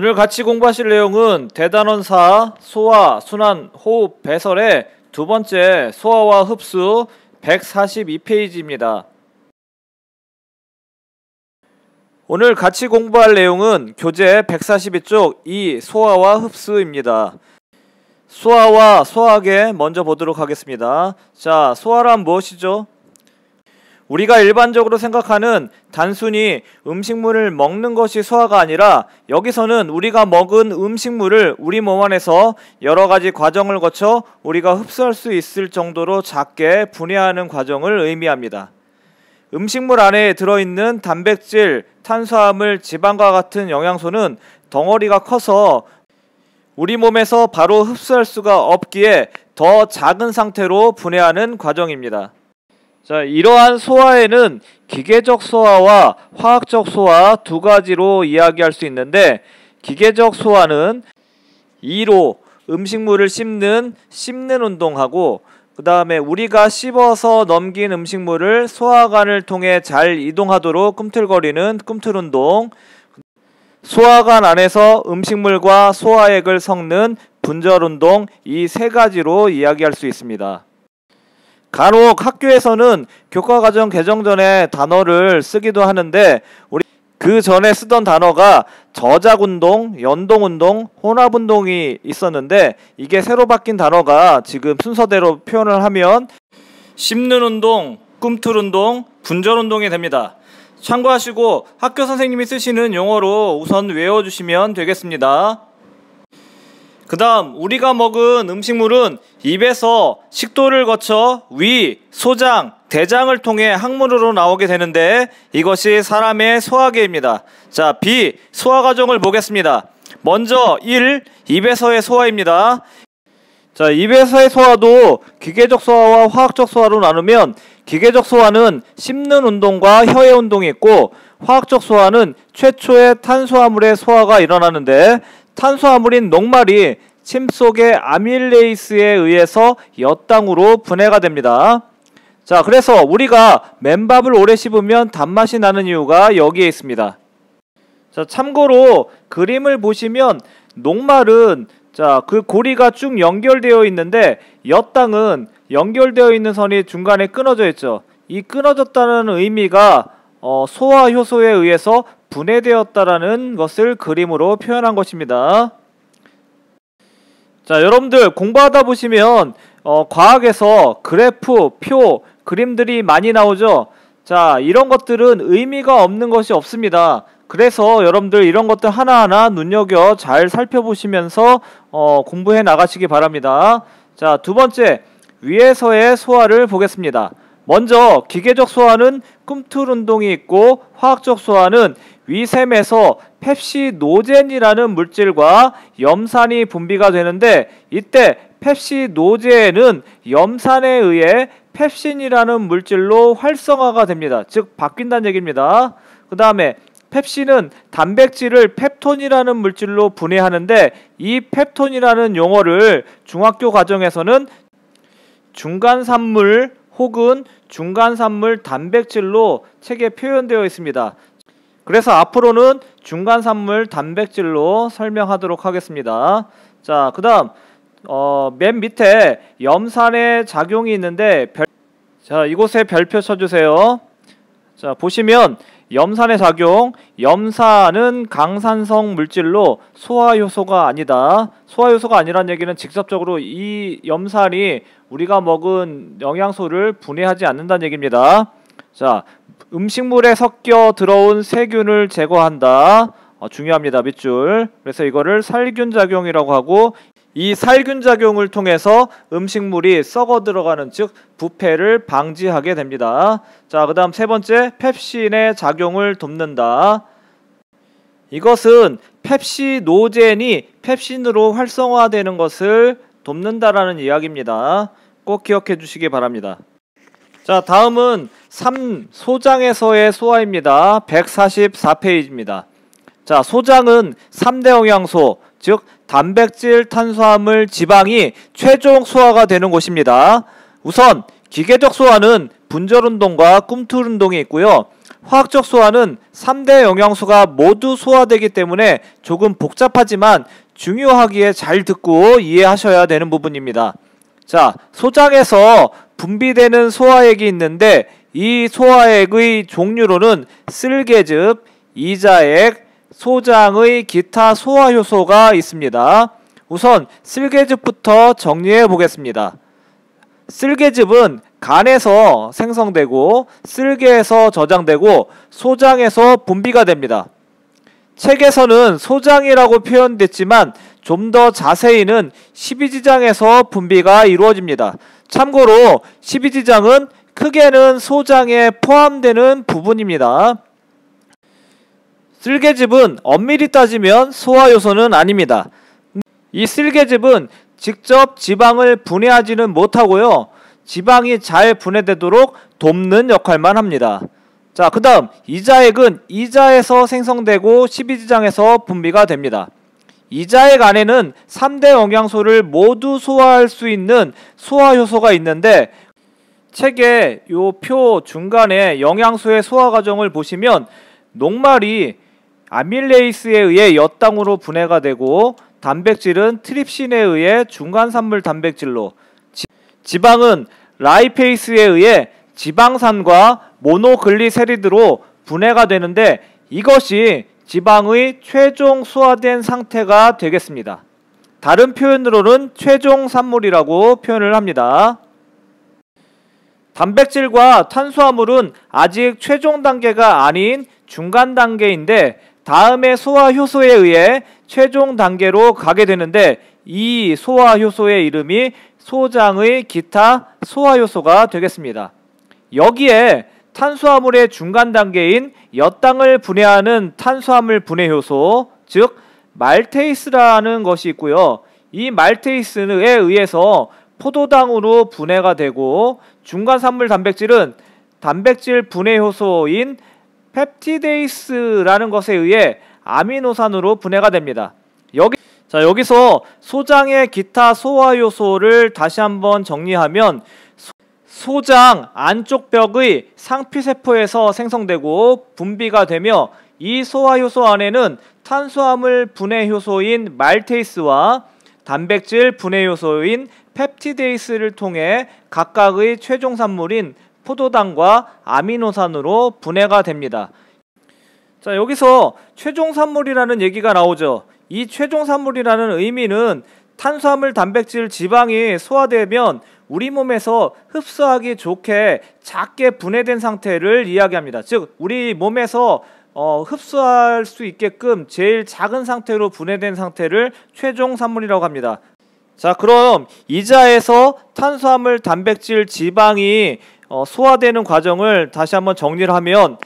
오늘 같이 공부하실 내용은 대단원사, 소화, 순환, 호흡, 배설의 두 번째 소화와 흡수 142페이지입니다. 오늘 같이 공부할 내용은 교재 142쪽 2 소화와 흡수입니다. 소화와 소화계 먼저 보도록 하겠습니다. 자, 소화란 무엇이죠? 우리가 일반적으로 생각하는 단순히 음식물을 먹는 것이 소화가 아니라 여기서는 우리가 먹은 음식물을 우리 몸 안에서 여러 가지 과정을 거쳐 우리가 흡수할 수 있을 정도로 작게 분해하는 과정을 의미합니다. 음식물 안에 들어있는 단백질, 탄수화물, 지방과 같은 영양소는 덩어리가 커서 우리 몸에서 바로 흡수할 수가 없기에 더 작은 상태로 분해하는 과정입니다. 자, 이러한 소화에는 기계적 소화와 화학적 소화 두 가지로 이야기할 수 있는데, 기계적 소화는 이로 음식물을 씹는 운동하고, 그 다음에 우리가 씹어서 넘긴 음식물을 소화관을 통해 잘 이동하도록 꿈틀거리는 꿈틀운동, 소화관 안에서 음식물과 소화액을 섞는 분절운동, 이 세 가지로 이야기할 수 있습니다. 간혹 학교에서는 교과과정 개정 전에 단어를 쓰기도 하는데, 우리 그 전에 쓰던 단어가 저작운동, 연동운동, 혼합운동이 있었는데, 이게 새로 바뀐 단어가 지금 순서대로 표현을 하면 씹는 운동, 꿈틀운동, 분절운동이 됩니다. 참고하시고 학교 선생님이 쓰시는 용어로 우선 외워주시면 되겠습니다. 그 다음 우리가 먹은 음식물은 입에서 식도를 거쳐 위, 소장, 대장을 통해 항문으로 나오게 되는데, 이것이 사람의 소화계입니다. 자, B, 소화 과정을 보겠습니다. 먼저 1, 입에서의 소화입니다. 자, 입에서의 소화도 기계적 소화와 화학적 소화로 나누면, 기계적 소화는 씹는 운동과 혀의 운동이 있고, 화학적 소화는 최초의 탄수화물의 소화가 일어나는데, 탄수화물인 녹말이 침 속의 아밀레이스에 의해서 엿당으로 분해가 됩니다. 자, 그래서 우리가 맨밥을 오래 씹으면 단맛이 나는 이유가 여기에 있습니다. 자, 참고로 그림을 보시면 녹말은 그 고리가 쭉 연결되어 있는데, 엿당은 연결되어 있는 선이 중간에 끊어져 있죠. 이 끊어졌다는 의미가 소화 효소에 의해서 분해되었다라는 것을 그림으로 표현한 것입니다. 자, 여러분들 공부하다 보시면 과학에서 그래프, 표, 그림들이 많이 나오죠. 자, 이런 것들은 의미가 없는 것이 없습니다. 그래서 여러분들 이런 것들 하나하나 눈여겨 잘 살펴보시면서 공부해 나가시기 바랍니다. 자, 두 번째, 위에서의 소화를 보겠습니다. 먼저 기계적 소화는 꿈틀 운동이 있고, 화학적 소화는 위샘에서 펩시노젠이라는 물질과 염산이 분비가 되는데, 이때 펩시노젠은 염산에 의해 펩신이라는 물질로 활성화가 됩니다. 즉 바뀐다는 얘기입니다. 그 다음에 펩신은 단백질을 펩톤이라는 물질로 분해하는데, 이 펩톤이라는 용어를 중학교 과정에서는 중간산물 혹은 중간산물 단백질로 책에 표현되어 있습니다. 그래서 앞으로는 중간산물 단백질로 설명하도록 하겠습니다. 자, 그 다음 맨 밑에 염산의 작용이 있는데, 자, 이곳에 별표 쳐주세요. 자, 보시면 염산의 작용, 염산은 강산성 물질로 소화효소가 아니다. 소화효소가 아니란 얘기는 직접적으로 이 염산이 우리가 먹은 영양소를 분해하지 않는다는 얘기입니다. 자, 음식물에 섞여 들어온 세균을 제거한다. 중요합니다. 밑줄. 그래서 이거를 살균작용이라고 하고, 이 살균작용을 통해서 음식물이 썩어 들어가는, 즉 부패를 방지하게 됩니다. 자, 그 다음 세 번째, 펩신의 작용을 돕는다. 이것은 펩시노젠이 펩신으로 활성화되는 것을 돕는다라는 이야기입니다. 꼭 기억해 주시기 바랍니다. 자, 다음은 3, 소장에서의 소화입니다. 144페이지입니다. 자, 소장은 3대 영양소, 즉 단백질, 탄수화물, 지방이 최종 소화가 되는 곳입니다. 우선 기계적 소화는 분절운동과 꿈틀운동이 있고요. 화학적 소화는 3대 영양소가 모두 소화되기 때문에 조금 복잡하지만 중요하기에 잘 듣고 이해하셔야 되는 부분입니다. 자, 소장에서 분비되는 소화액이 있는데 이 소화액의 종류로는 쓸개즙, 이자액, 소장의 기타 소화효소가 있습니다. 우선 쓸개즙부터 정리해 보겠습니다. 쓸개즙은 간에서 생성되고 쓸개에서 저장되고 소장에서 분비가 됩니다. 책에서는 소장이라고 표현됐지만 좀 더 자세히는 십이지장에서 분비가 이루어집니다. 참고로 십이지장은 크게는 소장에 포함되는 부분입니다. 쓸개즙은 엄밀히 따지면 소화효소는 아닙니다. 이 쓸개즙은 직접 지방을 분해하지는 못하고요. 지방이 잘 분해되도록 돕는 역할만 합니다. 자, 그 다음 이자액은 이자에서 생성되고 십이지장에서 분비가 됩니다. 이자액 안에는 3대 영양소를 모두 소화할 수 있는 소화효소가 있는데 책의 요 표 중간에 영양소의 소화 과정을 보시면 녹말이 아밀레이스에 의해 엿당으로 분해가 되고 단백질은 트립신에 의해 중간산물 단백질로, 지방은 라이페이스에 의해 지방산과 모노글리세리드로 분해가 되는데 이것이 지방의 최종 소화된 상태가 되겠습니다. 다른 표현으로는 최종 산물이라고 표현을 합니다. 단백질과 탄수화물은 아직 최종 단계가 아닌 중간 단계인데 다음에 소화효소에 의해 최종 단계로 가게 되는데 이 소화효소의 이름이 소장의 기타 소화효소가 되겠습니다. 여기에 탄수화물의 중간 단계인 엿당을 분해하는 탄수화물 분해효소, 즉 말테이스라는 것이 있고요. 이 말테이스에 의해서 포도당으로 분해가 되고 중간산물 단백질은 단백질 분해효소인 펩티데이스라는 것에 의해 아미노산으로 분해가 됩니다. 여기서 소장의 기타 소화효소를 다시 한번 정리하면 소장 안쪽 벽의 상피세포에서 생성되고 분비가 되며 이 소화효소 안에는 탄수화물 분해효소인 말테이스와 단백질 분해효소인 펩티데이스를 통해 각각의 최종 산물인 포도당과 아미노산으로 분해가 됩니다. 자, 여기서 최종 산물이라는 얘기가 나오죠. 이 최종 산물이라는 의미는 탄수화물, 단백질, 지방이 소화되면 우리 몸에서 흡수하기 좋게 작게 분해된 상태를 이야기합니다. 즉 우리 몸에서 흡수할 수 있게끔 제일 작은 상태로 분해된 상태를 최종 산물이라고 합니다. 자, 그럼 이자에서 탄수화물, 단백질, 지방이 소화되는 과정을 다시 한번 정리를 하면,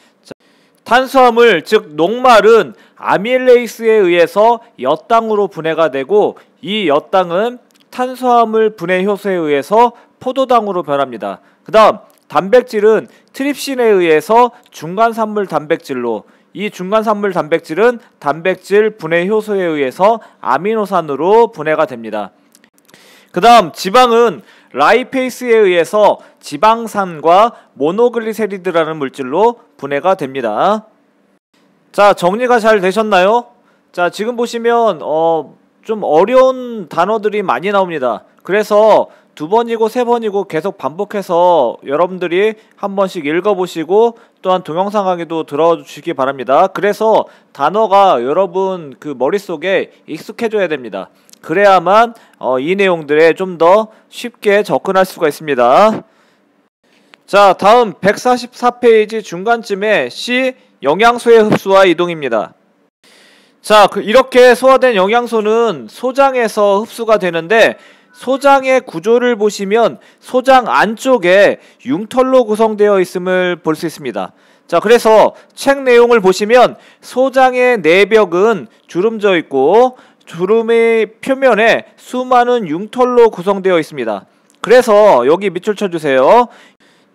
탄수화물 즉 녹말은 아밀레이스에 의해서 엿당으로 분해가 되고 이 엿당은 탄수화물 분해 효소에 의해서 포도당으로 변합니다. 그 다음 단백질은 트립신에 의해서 중간산물 단백질로, 이 중간산물 단백질은 단백질 분해 효소에 의해서 아미노산으로 분해가 됩니다. 그 다음 지방은 라이페이스에 의해서 지방산과 모노글리세리드라는 물질로 분해가 됩니다. 자, 정리가 잘 되셨나요? 자, 지금 보시면 좀 어려운 단어들이 많이 나옵니다. 그래서 2번이고 3번이고 계속 반복해서 여러분들이 한 번씩 읽어보시고 또한 동영상 강의도 들어주시기 바랍니다. 그래서 단어가 여러분 그 머릿속에 익숙해져야 됩니다. 그래야만 이 내용들에 좀 더 쉽게 접근할 수가 있습니다. 자, 다음 144페이지 중간쯤에 C. 영양소의 흡수와 이동입니다. 자, 이렇게 소화된 영양소는 소장에서 흡수가 되는데 소장의 구조를 보시면 소장 안쪽에 융털로 구성되어 있음을 볼 수 있습니다. 자, 그래서 책 내용을 보시면 소장의 내벽은 주름져 있고 주름의 표면에 수많은 융털로 구성되어 있습니다. 그래서 여기 밑줄 쳐주세요.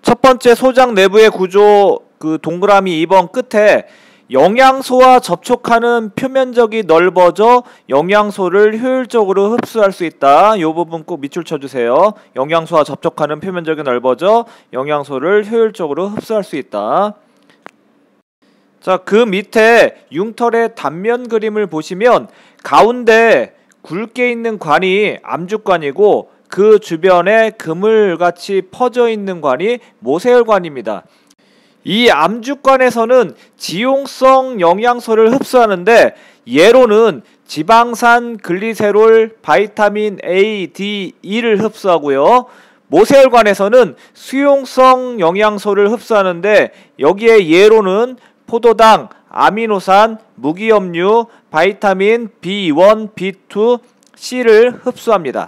첫 번째 소장 내부의 구조 그 동그라미 2번 끝에 영양소와 접촉하는 표면적이 넓어져 영양소를 효율적으로 흡수할 수 있다. 이 부분 꼭 밑줄 쳐주세요. 영양소와 접촉하는 표면적이 넓어져 영양소를 효율적으로 흡수할 수 있다. 자, 그 밑에 융털의 단면 그림을 보시면 가운데 굵게 있는 관이 암주관이고 그 주변에 그물같이 퍼져 있는 관이 모세혈관입니다. 이 암주관에서는 지용성 영양소를 흡수하는데 예로는 지방산, 글리세롤, 바이타민 A, D, E를 흡수하고요. 모세혈관에서는 수용성 영양소를 흡수하는데 여기에 예로는 포도당, 아미노산, 무기염류, 바이타민 B1, B2, C를 흡수합니다.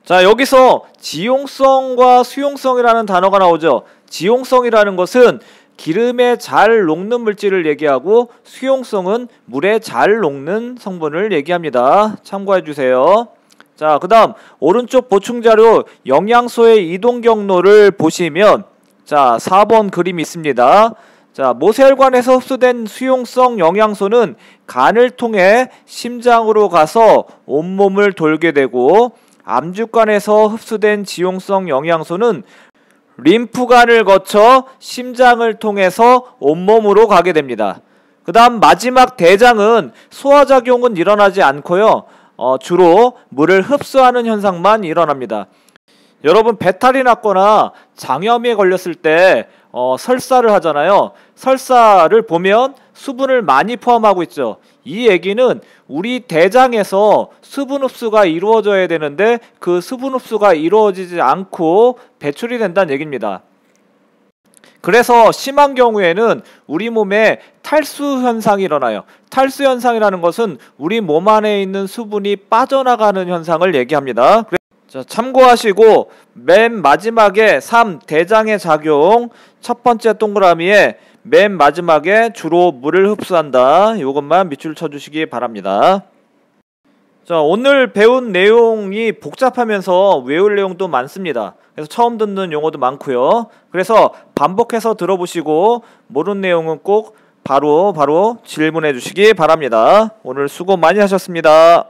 자, 여기서 지용성과 수용성이라는 단어가 나오죠. 지용성이라는 것은 기름에 잘 녹는 물질을 얘기하고 수용성은 물에 잘 녹는 성분을 얘기합니다. 참고해 주세요. 자, 그 다음 오른쪽 보충자료 영양소의 이동 경로를 보시면 자, 4번 그림이 있습니다. 자, 모세혈관에서 흡수된 수용성 영양소는 간을 통해 심장으로 가서 온몸을 돌게 되고 암주관에서 흡수된 지용성 영양소는 림프관을 거쳐 심장을 통해서 온몸으로 가게 됩니다. 그 다음 마지막 대장은 소화작용은 일어나지 않고요. 주로 물을 흡수하는 현상만 일어납니다. 여러분 배탈이 났거나 장염에 걸렸을 때 설사를 하잖아요. 설사를 보면 수분을 많이 포함하고 있죠. 이 얘기는 우리 대장에서 수분 흡수가 이루어져야 되는데 그 수분 흡수가 이루어지지 않고 배출이 된다는 얘기입니다. 그래서 심한 경우에는 우리 몸에 탈수 현상이 일어나요. 탈수 현상이라는 것은 우리 몸 안에 있는 수분이 빠져나가는 현상을 얘기합니다. 자, 참고하시고 맨 마지막에 3. 대장의 작용 첫 번째 동그라미에 맨 마지막에 주로 물을 흡수한다. 이것만 밑줄 쳐주시기 바랍니다. 자, 오늘 배운 내용이 복잡하면서 외울 내용도 많습니다. 그래서 처음 듣는 용어도 많고요. 그래서 반복해서 들어보시고 모르는 내용은 꼭 바로 질문해 주시기 바랍니다. 오늘 수고 많이 하셨습니다.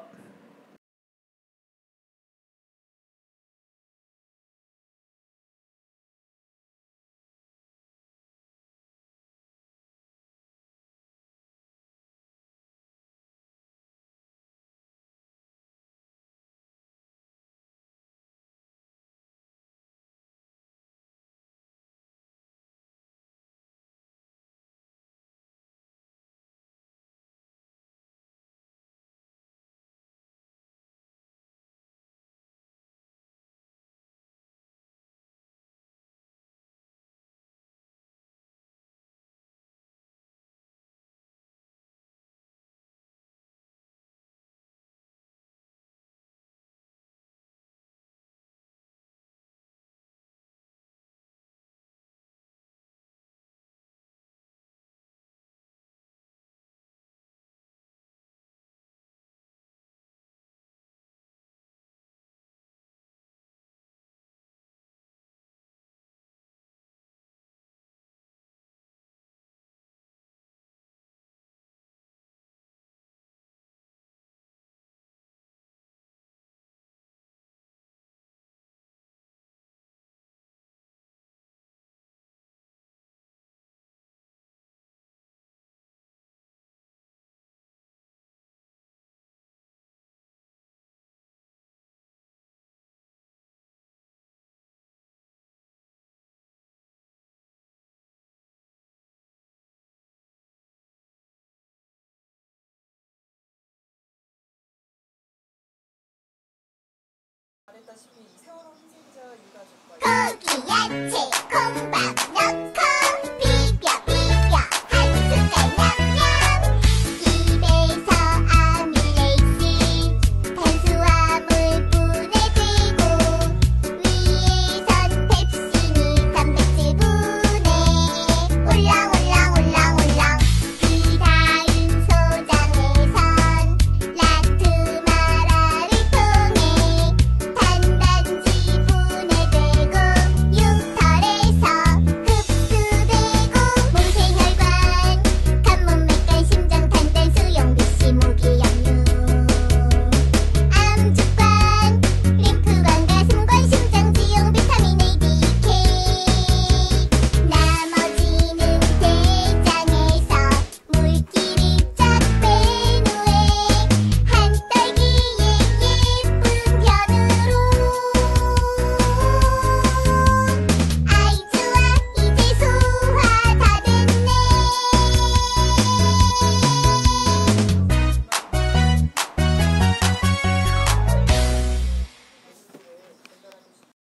말했다시피 이 세월호 희생자 유가족과 고기, 야채, 콩밥, 넛